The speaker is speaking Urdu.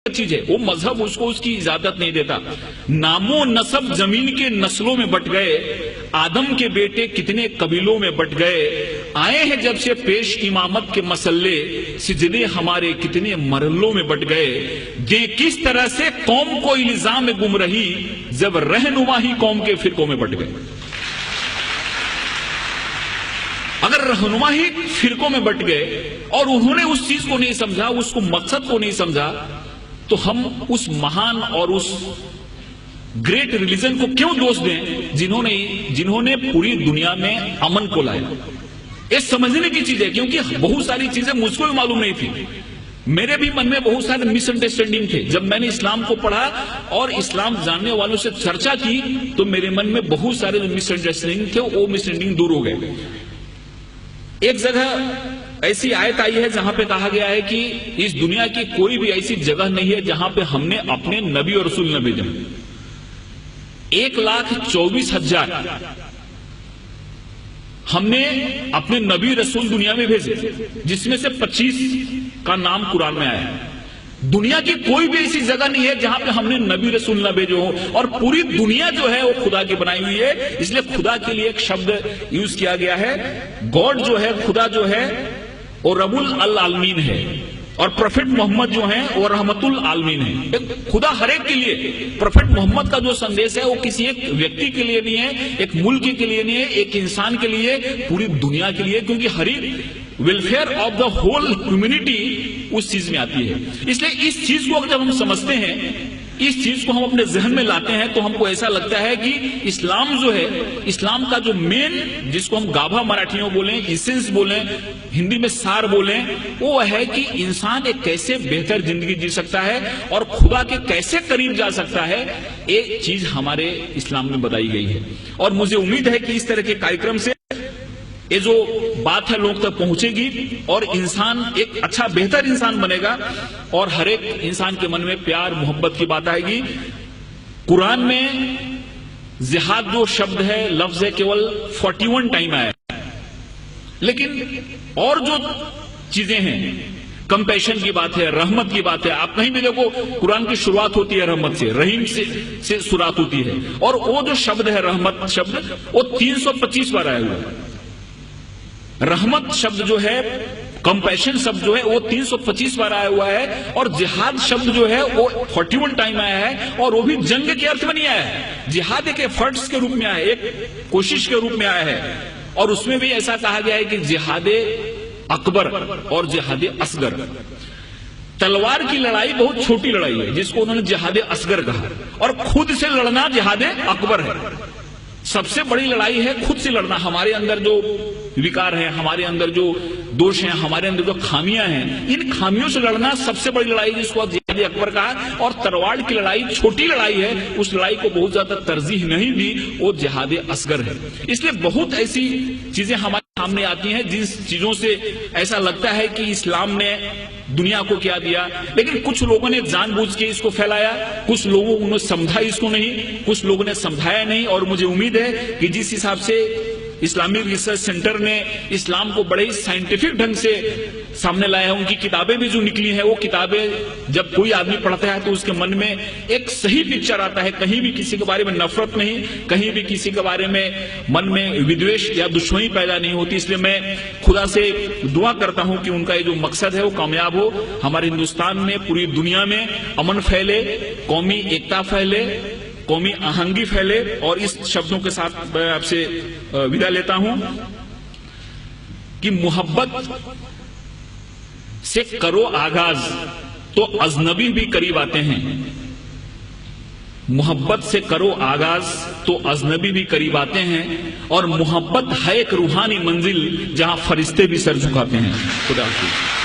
چیز ہے، وہ مذہب اس کو اس کی اجازت نہیں دیتا. نام و نسب زمین کے نسلوں میں بٹ گئے، آدم کے بیٹے کتنے قبیلوں میں بٹ گئے، آئے ہیں جب سے پیش امامت کے مسئلے، سجدے ہمارے کتنے مرحلوں میں بٹ گئے. دیں کس طرح سے قوم کو الزام گمراہی، جب رہنما ہی قوم کے فرقوں میں بٹ گئے. اگر رہنما ہی فرقوں میں بٹ گئے اور انہوں نے اس چیز کو نہیں سمجھا، اس کو مقصد کو نہیں سمجھا، تو ہم اس مہان اور اس گریٹ ریلیجن کو کیوں دوش دیں جنہوں نے پوری دنیا میں امن کو لایا. یہ سمجھنے کی چیز ہے، کیونکہ بہت ساری چیزیں مجھ کو بھی معلوم نہیں تھی. میرے بھی من میں بہت سارے مس انڈرسٹینڈنگ تھے. جب میں نے اسلام کو پڑھا اور اسلام جاننے والوں سے چرچا کی تو میرے من میں بہت سارے جو مس انڈرسٹینڈنگ تھے وہ مس انڈرسٹینڈنگ دور ہو گئے. ایک جگہ ایسی آیت آئی ہے جہاں پہ کہا گیا ہے کہ اس دنیا کی کوئی بھی ایسی جگہ نہیں ہے جہاں پہ ہم نے اپنے نبی اور رسول نہ بھیجا. 1,24,000 ہم نے اپنے نبی رسول دنیا میں بھیجے، جس میں سے 25 کا نام قرآن میں آیا ہے. دنیا کی کوئی بھی ایسی جگہ نہیں ہے جہاں پہ ہم نے نبی رسول نہ بھیجے ہو، اور پوری دنیا جو ہے وہ خدا کی بنائی ہوئی ہے. اس لیے خدا کے لیے ایک شبد یوز کیا گیا ہے. گاڈ جو ہے، خدا جو ہے وہ رب العالمین ہے، اور پروفٹ محمد جو ہیں وہ رحمت العالمین ہے. خدا ہر ایک کے لیے. پروفٹ محمد کا جو سندیش ہے وہ کسی ایک ویکتی کے لیے نہیں ہے، ایک ملک کے لیے نہیں ہے، ایک انسان کے لیے، پوری دنیا کے لیے، کیونکہ ہر ایک welfare of the whole humanity اس چیز میں آتی ہے. اس لیے اس چیز کو جب ہم سمجھتے ہیں، اس چیز کو ہم اپنے ذہن میں لاتے ہیں، تو ہم کو ایسا لگتا ہے کہ اسلام جو ہے، اسلام کا جو مین، جس کو ہم گابھا مراٹھیوں بولیں، ایسنس بولیں، ہندی میں سار بولیں، وہ ہے کہ انسان ایک کیسے بہتر زندگی جی سکتا ہے اور خدا کے کیسے قریب جا سکتا ہے. ایک چیز ہمارے اسلام میں بتائی گئی ہے، اور مجھے امید ہے کہ اس طرح کے کارکرم سے یہ جو بات ہے لوگ تک پہنچے گی اور انسان ایک اچھا بہتر انسان بنے گا، اور ہر ایک انسان کے من میں پیار محبت کی بات آئے گی. قرآن میں جہاد جو شبد ہے، لفظ ہے، کیول 41 ٹائم آیا ہے. لیکن اور جو چیزیں ہیں، کمپیشن کی بات ہے، رحمت کی بات ہے. آپ کہیں بھی دیکھو قرآن کی شروعات ہوتی ہے رحمت سے، رحیم سے شروعات ہوتی ہے، اور وہ جو شبد ہے رحمت شبد، وہ 325 بار آیا ہوا ہے. رحمت شبد جو ہے، کمپیشن شبد جو ہے، وہ 325 بار آیا ہوا ہے، اور جہاد شبد جو ہے وہ 41 ٹائم آیا ہے، اور وہ بھی جنگ کے ارتھ میں نہیں آیا ہے. جہاد ایک ایفرٹس کے روپ میں آیا ہے، ایک کوشش کے روپ میں آیا ہے. اور اس میں بھی ایسا کہا گیا ہے کہ جہاد اکبر اور جہاد اصغر. تلوار کی لڑائی بہت چھوٹی لڑائی ہے جس کو انہوں نے جہاد اصغر کہا، اور خود سے لڑنا جہاد اکبر ہے. سب سے بڑی لڑائی ہے خود سے لڑنا. ہمارے اندر جو وکار ہیں، ہمارے اندر جو دوش ہیں، ہمارے اندر جو خامیاں ہیں، ان خامیوں سے لڑنا سب سے بڑی لڑائی، جس کو جہاد اکبر کہا. اور تلوار کی لڑائی چھوٹی لڑائی ہے، اس لڑائی کو بہت زیادہ ترجیح نہیں دی، وہ جہاد اصغر ہے. اس لیے بہت ایسی چیزیں ہمارے سامنے آتی ہیں جن چیزوں سے ایسا لگتا ہے کہ اسلام نے دنیا کو کیا دیا، لیکن کچھ لوگوں نے جان بوجھ کے اس کو پھیلایا، کچھ لوگوں نے سمجھا اس کو نہیں، کچھ لوگوں نے سمجھایا نہیں. اور مجھے امید ہے کہ جس حساب سے اسلامک ریسرچ سینٹر نے اسلام کو بڑے سائنٹیفک ڈھنگ سے سامنے لایا ہے، ان کی کتابیں بھی جو نکلی ہیں، وہ کتابیں جب کوئی آدمی پڑھتا ہے تو اس کے من میں ایک صحیح پکچر آتا ہے. کہیں بھی کسی کے بارے میں نفرت نہیں، کہیں بھی کسی کے بارے میں من میں ودویش یا دشمنی پیدا نہیں ہوتی. اس لیے میں خدا سے دعا کرتا ہوں کہ ان کا یہ جو مقصد ہے وہ کامیاب ہو. ہمارے ہندوستان میں، پوری دنیا میں امن پھیلے، قومی ایکتا پھیلے، قومی آہنگی پھیلے. اور اس شبدوں کے ساتھ میں آپ سے ودا لیتا ہوں کہ محبت سے کرو آغاز تو اجنبی بھی قریب آتے ہیں. محبت سے کرو آغاز تو اجنبی بھی قریب آتے ہیں، اور محبت ہے ایک روحانی منزل جہاں فرشتے بھی سر جھکاتے ہیں. خدا حافظ.